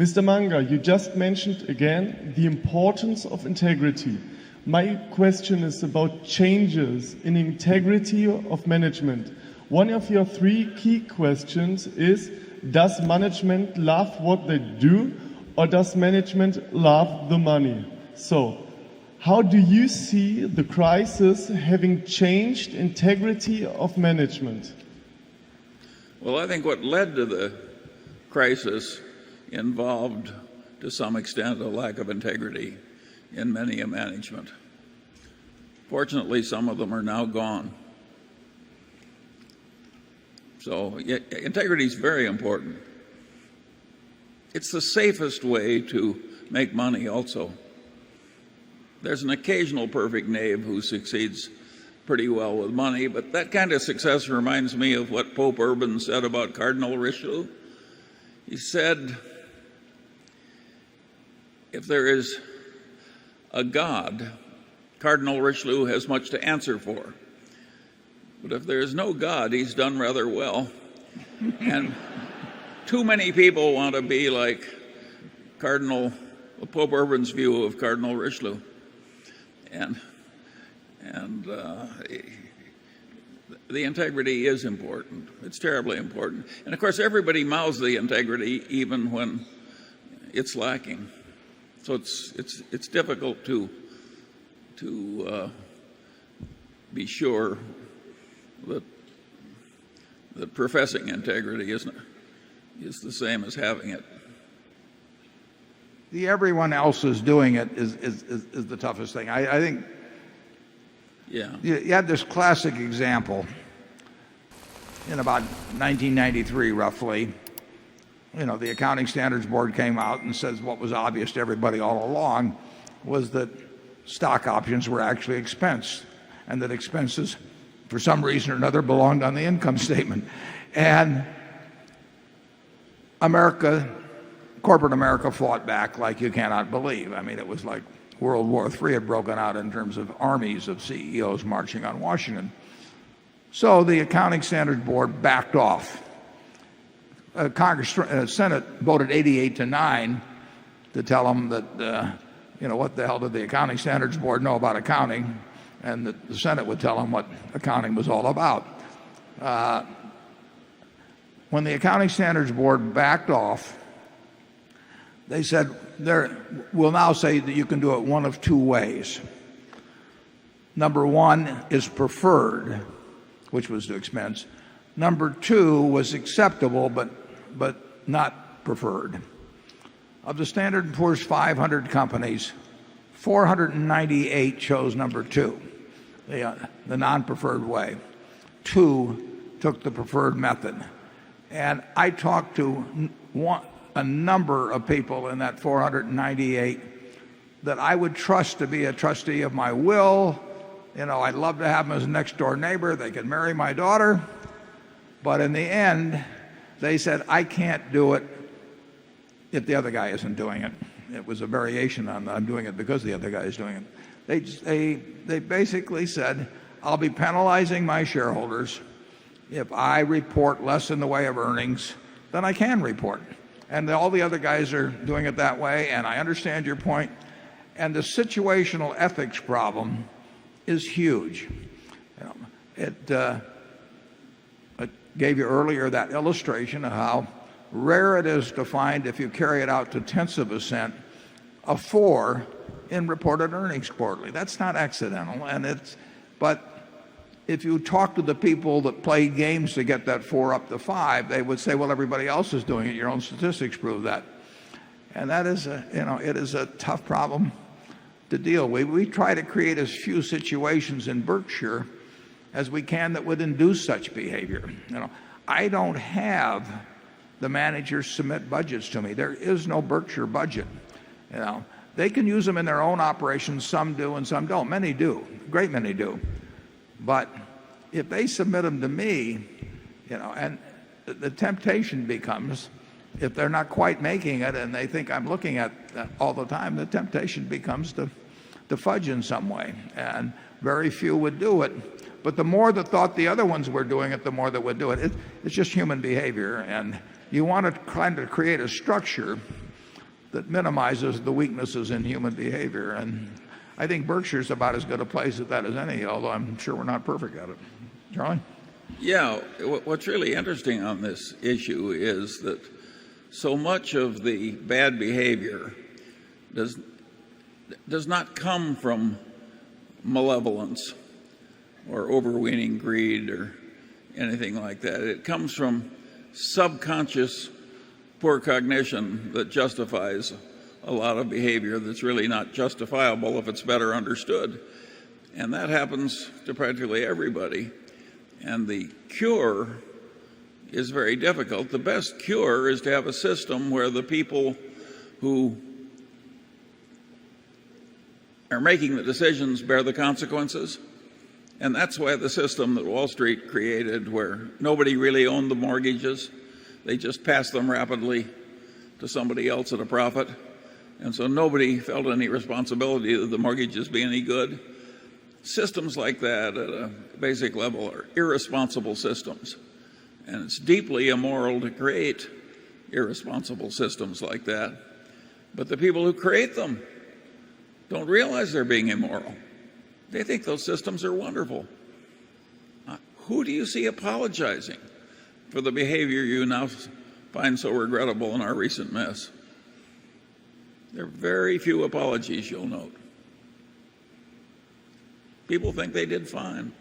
Mr. Munger, you just mentioned again the importance of integrity. My question is about changes in integrity of management. One of your 3 key questions is, does management love what they do, or does management love the money? So, how do you see the crisis having changed integrity of management? Well, I think what led to the crisis involved, to some extent, a lack of integrity in many in management. Fortunately, some of them are now gone. So integrity is very important. It's the safest way to make money also. There's an occasional perfect knave who succeeds pretty well with money, but that kind of success reminds me of what Pope Urban said about Cardinal Richelieu. He said, if there is a God, Cardinal Richelieu has much to answer for. But if there is no God, he's done rather well. And too many people want to be like Pope Urban's view of Cardinal Richelieu. And the integrity is important. It's terribly important. And of course, everybody mouths the integrity even when it's lacking. So it's difficult to be sure that professing integrity is the same as having it. The everyone else is doing it is the toughest thing. I think Yeah. you had this classic example in about 1993 roughly. The Accounting Standards Board came out and says what was obvious to everybody all along was that stock options were actually expense, and that expenses for some reason or another belonged on the income statement. And corporate America fought back like you cannot believe. I mean, it was like World War III had broken out in terms of armies of CEOs marching on Washington. So the Accounting Standards Board backed off. Senate voted 88-9 to tell them that, what the hell did the Accounting Standards Board know about accounting, and that the Senate would tell them what accounting was all about. When the Accounting Standards Board backed off, they said, we'll now say that you can do it one of 2 ways. Number 1 is preferred, which was the expense. Number 2 was acceptable, but not preferred. Of the Standard & Poor's 500 companies, 498 chose number 2, the non-preferred way. 2 took the preferred method. And I talked to a number of people in that 498 that I would trust to be a trustee of my will. I'd love to have them as a next door neighbor. They could marry my daughter. But in the end, they said, I can't do it if the other guy isn't doing it. It was a variation on I'm doing it because the other guy is doing it. They basically said, I'll be penalizing my shareholders if I report less in the way of earnings than I can report. And all the other guys are doing it that way, and I understand your point. And the situational ethics problem is huge. It gave you earlier that illustration of how rare it is to find, if you carry it out to tenths of a cent, a 4 in reported earnings quarterly. That's not accidental. But if you talk to the people that played games to get that 4 up to 5, they would say, well, everybody else is doing it. Your own statistics prove that. And that is it is a tough problem to deal with. We try to create as few situations in Berkshire as we can that would induce such behavior. I don't have the managers submit budgets to me. There is no Berkshire budget. They can use them in their own operations. Some do and some don't. Many do. A great many do. But if they submit them to me, and the temptation becomes, if they're not quite making it and they think I'm looking at that all the time, the temptation becomes to fudge in some way. And very few would do it. But the more that thought the other ones were doing it, the more that would do it. It's just human behavior. And you want to kind of create a structure that minimizes the weaknesses in human behavior. And I think Berkshire's about as good a place at that as any, although I'm sure we're not perfect at it. Charlie? Yeah, what's really interesting on this issue is that so much of the bad behavior does not come from malevolence or overweening greed or anything like that. It comes from subconscious poor cognition that justifies a lot of behavior that's really not justifiable if it's better understood. And that happens to practically everybody. And the cure is very difficult. The best cure is to have a system where the people who are making the decisions bear the consequences. And that's why the system that Wall Street created, where nobody really owned the mortgages, they just passed them rapidly to somebody else at a profit. And so nobody felt any responsibility that the mortgages be any good. Systems like that at a basic level are irresponsible systems. And it's deeply immoral to create irresponsible systems like that. But the people who create them don't realize they're being immoral. They think those systems are wonderful. Who do you see apologizing for the behavior you now find so regrettable in our recent mess? There are very few apologies, you'll note. People think they did fine.